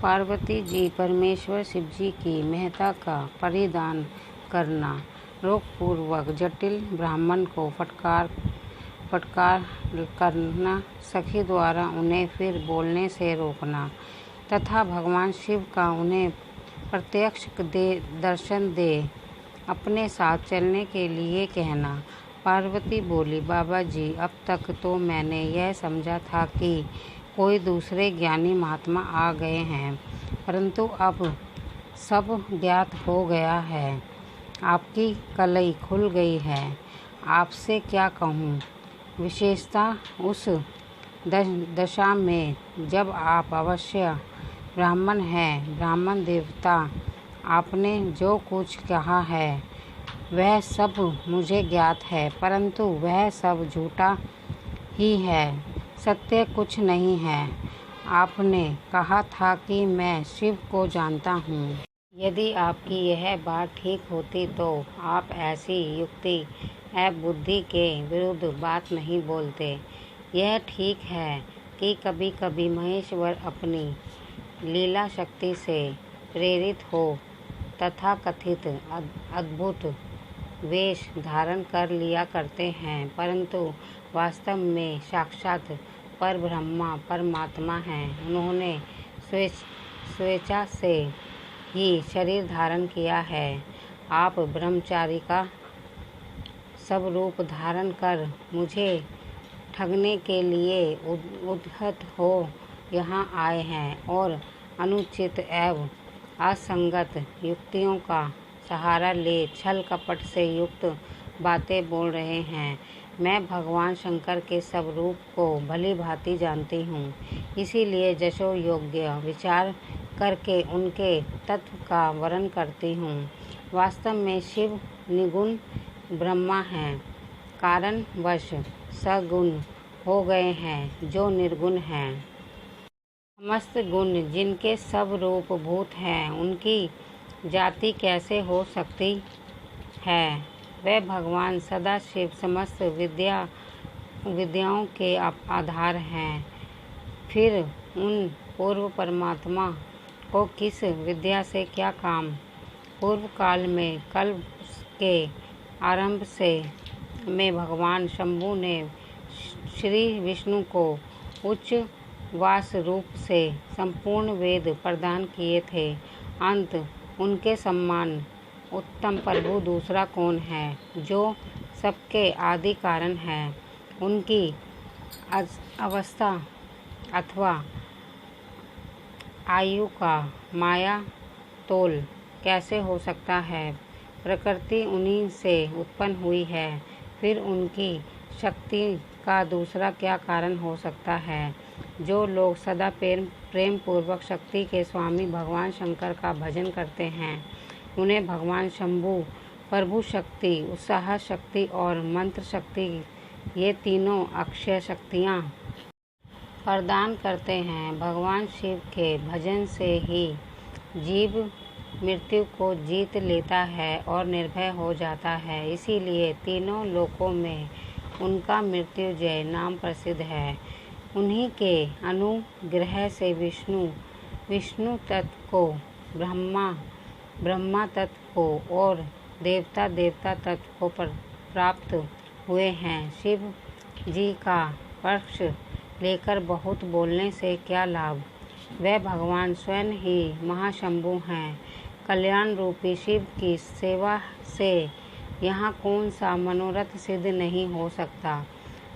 पार्वती जी परमेश्वर शिव जी की महत्ता का परिधान करना, रोकपूर्वक जटिल ब्राह्मण को फटकार करना, सखी द्वारा उन्हें फिर बोलने से रोकना तथा भगवान शिव का उन्हें प्रत्यक्ष दर्शन दे अपने साथ चलने के लिए कहना। पार्वती बोली, बाबा जी, अब तक तो मैंने यह समझा था कि कोई दूसरे ज्ञानी महात्मा आ गए हैं, परंतु अब सब ज्ञात हो गया है। आपकी कलई खुल गई है। आपसे क्या कहूँ, विशेषतः उस दशा में जब आप अवश्य ब्राह्मण हैं। ब्राह्मण देवता, आपने जो कुछ कहा है वह सब मुझे ज्ञात है, परंतु वह सब झूठा ही है, सत्य कुछ नहीं है। आपने कहा था कि मैं शिव को जानता हूँ। यदि आपकी यह बात ठीक होती तो आप ऐसी युक्ति एवं बुद्धि के विरुद्ध बात नहीं बोलते। यह ठीक है कि कभी कभी महेश्वर अपनी लीला शक्ति से प्रेरित हो तथाकथित अद्भुत वेश धारण कर लिया करते हैं, परंतु वास्तव में साक्षात परब्रह्मा परमात्मा हैं। उन्होंने स्वेच्छा से ही शरीर धारण किया है। आप ब्रह्मचारी का सब रूप धारण कर मुझे ठगने के लिए उद्धत हो यहाँ आए हैं और अनुचित एवं असंगत युक्तियों का सहारा ले छल कपट से युक्त बातें बोल रहे हैं। मैं भगवान शंकर के सब रूप को भली भांति जानती हूँ, इसीलिए जशो योग्य विचार करके उनके तत्व का वर्णन करती हूँ। वास्तव में शिव निगुण ब्रह्मा हैं, कारणवश सगुण हो गए हैं जो निर्गुण हैं। समस्त गुण जिनके सब रूप भूत हैं, उनकी जाति कैसे हो सकती है। वह भगवान सदाशिव समस्त विद्याओं के आधार हैं। फिर उन पूर्व परमात्मा को किस विद्या से क्या काम। पूर्व काल में कल्प के आरंभ में भगवान शंभु ने श्री विष्णु को उच्च वास रूप से संपूर्ण वेद प्रदान किए थे। अंत उनके समान उत्तम प्रभु दूसरा कौन है, जो सबके आदि कारण है। उनकी अवस्था अथवा आयु का माया तोल कैसे हो सकता है। प्रकृति उन्हीं से उत्पन्न हुई है, फिर उनकी शक्ति का दूसरा क्या कारण हो सकता है। जो लोग सदा प्रेम पूर्वक शक्ति के स्वामी भगवान शंकर का भजन करते हैं, उन्हें भगवान शंभु प्रभु शक्ति, उत्साह शक्ति और मंत्र शक्ति, ये तीनों अक्षय शक्तियाँ प्रदान करते हैं। भगवान शिव के भजन से ही जीव मृत्यु को जीत लेता है और निर्भय हो जाता है। इसीलिए तीनों लोकों में उनका मृत्युंजय नाम प्रसिद्ध है। उन्हीं के अनुग्रह से विष्णु तत्व को, ब्रह्मा तत्व को और देवता तत्व को प्राप्त हुए हैं। शिव जी का पक्ष लेकर बहुत बोलने से क्या लाभ। वह भगवान स्वयं ही महाशंभु हैं। कल्याण रूपी शिव की सेवा से यहाँ कौन सा मनोरथ सिद्ध नहीं हो सकता।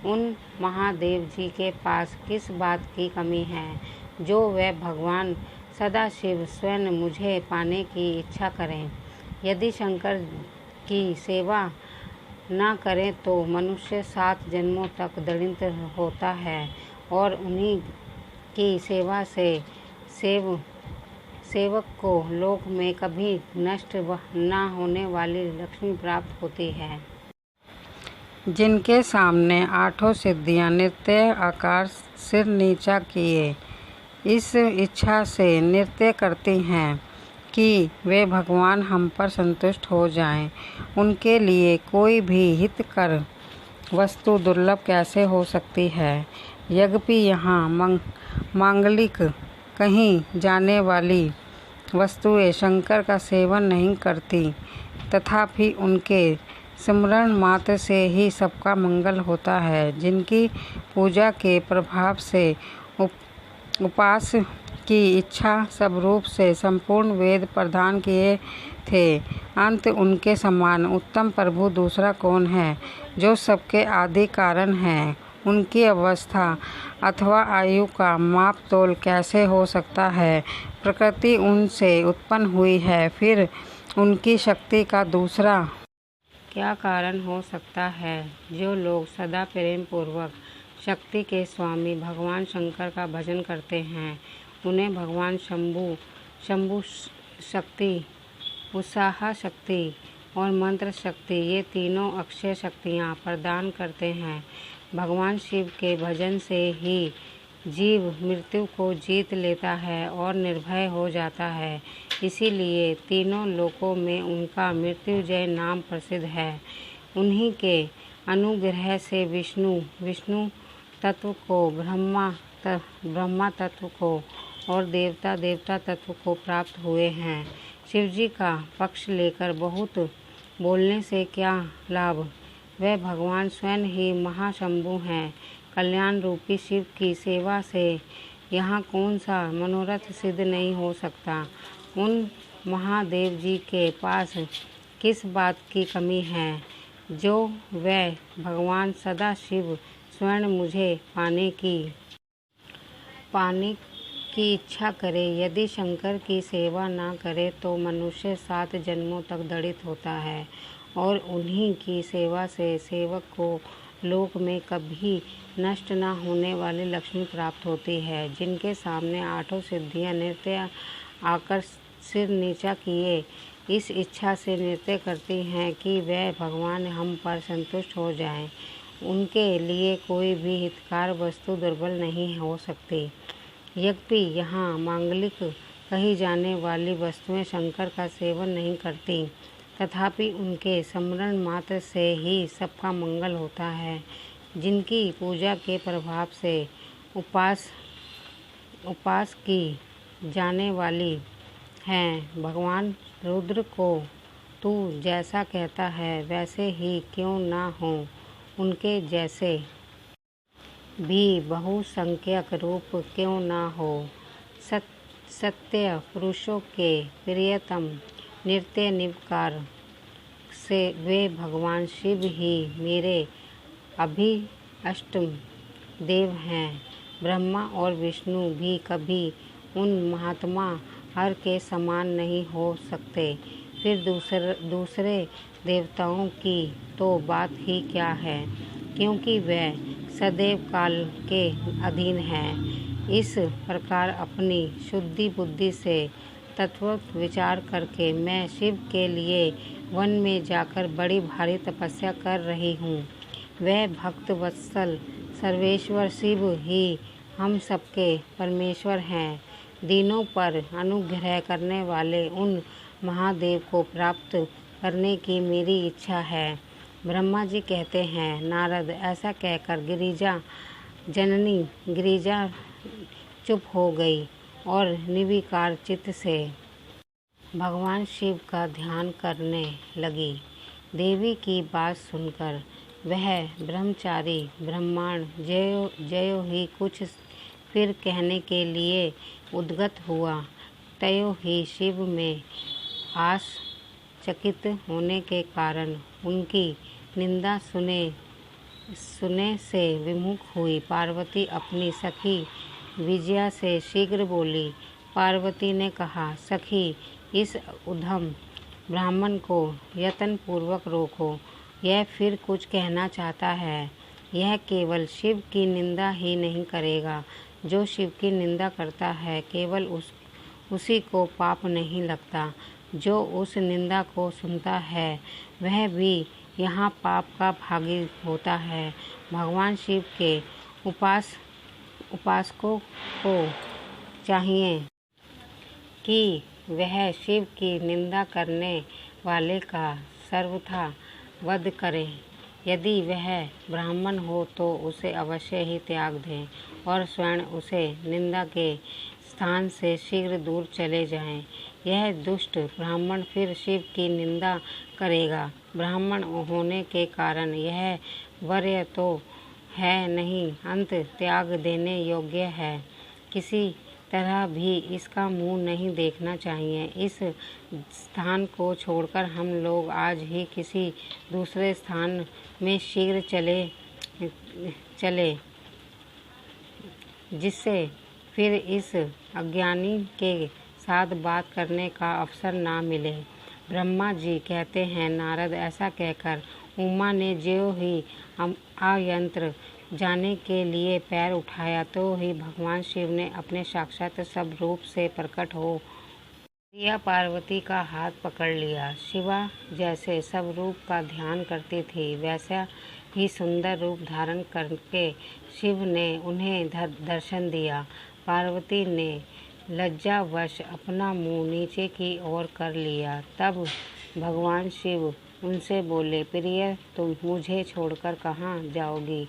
उन महादेव जी के पास किस बात की कमी है, जो वह भगवान सदाशिव स्वयं मुझे पाने की इच्छा करें। यदि शंकर की सेवा न करें तो मनुष्य 7 जन्मों तक दरिद्र होता है और उन्हीं की सेवा से सेवक को लोक में कभी नष्ट न होने वाली लक्ष्मी प्राप्त होती है। जिनके सामने 8 सिद्धियां नृत्य आकार सिर नीचा किए इस इच्छा से नृत्य करती हैं कि वे भगवान हम पर संतुष्ट हो जाएं, उनके लिए कोई भी हितकर वस्तु दुर्लभ कैसे हो सकती है। यद्यपि यहाँ मांगलिक कही जाने वाली वस्तुएं शंकर का सेवन नहीं करती, तथापि उनके स्मरण मात्र से ही सबका मंगल होता है। जिनकी पूजा के प्रभाव से उपास की इच्छा स्वरूप से संपूर्ण वेद प्रदान किए थे, अंत उनके समान उत्तम प्रभु दूसरा कौन है, जो सबके आदि कारण है। उनकी अवस्था अथवा आयु का माप तोल कैसे हो सकता है। प्रकृति उनसे उत्पन्न हुई है, फिर उनकी शक्ति का दूसरा क्या कारण हो सकता है। जो लोग सदा प्रेम पूर्वक शक्ति के स्वामी भगवान शंकर का भजन करते हैं, उन्हें भगवान शंभु शक्ति, उत्साह शक्ति और मंत्र शक्ति, ये तीनों अक्षय शक्तियाँ प्रदान करते हैं। भगवान शिव के भजन से ही जीव मृत्यु को जीत लेता है और निर्भय हो जाता है। इसीलिए तीनों लोकों में उनका मृत्युंजय नाम प्रसिद्ध है। उन्हीं के अनुग्रह से विष्णु तत्व को, ब्रह्मा तत्व को और देवता तत्व को प्राप्त हुए हैं। शिवजी का पक्ष लेकर बहुत बोलने से क्या लाभ। वह भगवान स्वयं ही महाशंभु हैं। कल्याण रूपी शिव की सेवा से यहाँ कौन सा मनोरथ सिद्ध नहीं हो सकता। उन महादेव जी के पास किस बात की कमी है, जो वह भगवान सदा शिव स्वयं मुझे पाने की इच्छा करे। यदि शंकर की सेवा ना करे तो मनुष्य 7 जन्मों तक दंडित होता है और उन्हीं की सेवा से सेवक को लोक में कभी नष्ट न होने वाली लक्ष्मी प्राप्त होती है। जिनके सामने 8 सिद्धियां नृत्य आकर सिर नीचा किए इस इच्छा से नृत्य करती हैं कि वह भगवान हम पर संतुष्ट हो जाएं, उनके लिए कोई भी हितकार वस्तु दुर्बल नहीं हो सकती। यद्यपि यहाँ मांगलिक कही जाने वाली वस्तुएं शंकर का सेवन नहीं करती, तथापि उनके स्मरण मात्र से ही सबका मंगल होता है। जिनकी पूजा के प्रभाव से उपास की जाने वाली हैं, भगवान रुद्र को तू जैसा कहता है वैसे ही क्यों ना हो, उनके जैसे भी बहुसंख्यक रूप क्यों ना हो। सत्य पुरुषों के प्रियतम नृत्य निवकार से वे भगवान शिव ही मेरे अष्ट देव हैं। ब्रह्मा और विष्णु भी कभी उन महात्मा हर के समान नहीं हो सकते। फिर दूसरे देवताओं की तो बात ही क्या है, क्योंकि वह सदैव काल के अधीन हैं। इस प्रकार अपनी शुद्धि बुद्धि से तत्व विचार करके मैं शिव के लिए वन में जाकर बड़ी भारी तपस्या कर रही हूँ। वह भक्त वत्सल सर्वेश्वर शिव ही हम सबके परमेश्वर हैं। दीनों पर अनुग्रह करने वाले उन महादेव को प्राप्त करने की मेरी इच्छा है। ब्रह्मा जी कहते हैं, नारद ऐसा कहकर गिरिजा चुप हो गई और निर्विकार चित्त से भगवान शिव का ध्यान करने लगी। देवी की बात सुनकर वह ब्रह्मचारी ब्रह्मांड जयो ही कुछ फिर कहने के लिए उद्गत हुआ। तयो ही शिव में आश्चर्यचकित होने के कारण उनकी निंदा सुने से विमुख हुई। पार्वती अपनी सखी विजया से शीघ्र बोली। पार्वती ने कहा, सखी, इस उद्धम ब्राह्मण को यत्नपूर्वक रोको। यह फिर कुछ कहना चाहता है। यह केवल शिव की निंदा ही नहीं करेगा। जो शिव की निंदा करता है केवल उसी को पाप नहीं लगता। जो उस निंदा को सुनता है वह भी यहाँ पाप का भागी होता है। भगवान शिव के उपासकों को चाहिए कि वह शिव की निंदा करने वाले का सर्वथा वध करें। यदि वह ब्राह्मण हो तो उसे अवश्य ही त्याग दें और स्वयं उसे निंदा के स्थान से शीघ्र दूर चले जाएं। यह दुष्ट ब्राह्मण फिर शिव की निंदा करेगा। ब्राह्मण होने के कारण यह वर्य तो है नहीं, अंत त्याग देने योग्य है। किसी तरह भी इसका मुंह नहीं देखना चाहिए। इस स्थान को छोड़कर हम लोग आज ही किसी दूसरे स्थान में शीघ्र चले जिससे फिर इस अज्ञानी के साथ बात करने का अवसर ना मिले। ब्रह्मा जी कहते हैं, नारद, ऐसा कहकर उमा ने ज्यों ही आयंत्र जाने के लिए पैर उठाया तो ही भगवान शिव ने अपने साक्षात सब रूप से प्रकट हो प्रिया पार्वती का हाथ पकड़ लिया। शिवा जैसे सब रूप का ध्यान करती थी, वैसा ही सुंदर रूप धारण करके शिव ने उन्हें दर्शन दिया। पार्वती ने लज्जावश अपना मुंह नीचे की ओर कर लिया। तब भगवान शिव उनसे बोले, प्रिय, तुम मुझे छोड़कर कहाँ जाओगी?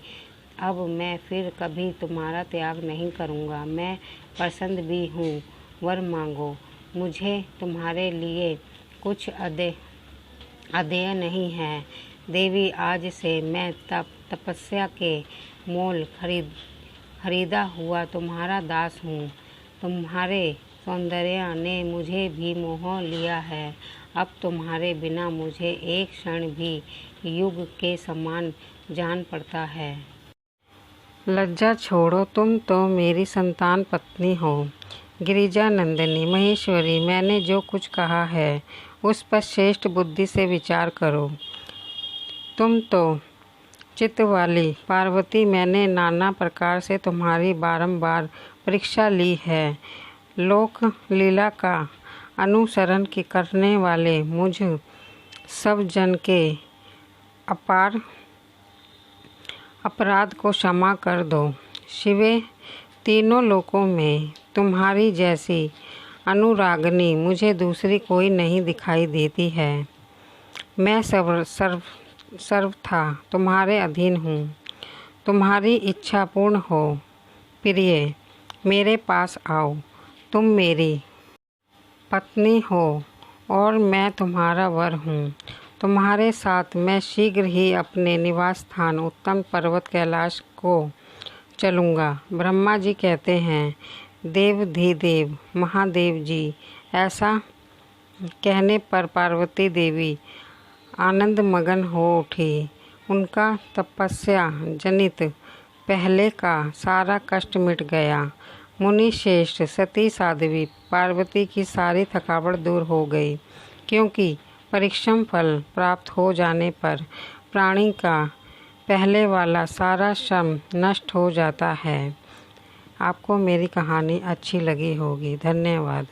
अब मैं फिर कभी तुम्हारा त्याग नहीं करूँगा। मैं प्रसन्न भी हूँ, वर मांगो। मुझे तुम्हारे लिए कुछ अदेय नहीं है। देवी, आज से मैं तपस्या के मोल खरीदा हुआ तुम्हारा दास हूँ। तुम्हारे सौंदर्य ने मुझे भी मोह लिया है। अब तुम्हारे बिना मुझे एक क्षण भी युग के समान जान पड़ता है। लज्जा छोड़ो, तुम तो मेरी संतान पत्नी हो। गिरिजा नंदिनी, महेश्वरी, मैंने जो कुछ कहा है उस पर श्रेष्ठ बुद्धि से विचार करो। तुम तो चित्त वाली पार्वती, मैंने नाना प्रकार से तुम्हारी बारंबार परीक्षा ली है। लोक लीला का अनुसरण करने वाले मुझ सब जन के अपार अपराध को क्षमा कर दो। शिवे, तीनों लोकों में तुम्हारी जैसी अनुरागनी मुझे दूसरी कोई नहीं दिखाई देती है। मैं सर्वथा तुम्हारे अधीन हूँ। तुम्हारी इच्छा पूर्ण हो। प्रिय, मेरे पास आओ। तुम मेरी पत्नी हो और मैं तुम्हारा वर हूँ। तुम्हारे साथ मैं शीघ्र ही अपने निवास स्थान उत्तम पर्वत कैलाश को चलूँगा। ब्रह्मा जी कहते हैं, देवाधिदेव महादेव जी, ऐसा कहने पर पार्वती देवी आनंद मगन हो उठी। उनका तपस्या जनित पहले का सारा कष्ट मिट गया। मुनि श्रेष्ठ सती साध्वी पार्वती की सारी थकावट दूर हो गई, क्योंकि परिश्रम फल प्राप्त हो जाने पर प्राणी का पहले वाला सारा श्रम नष्ट हो जाता है। आपको मेरी कहानी अच्छी लगी होगी। धन्यवाद।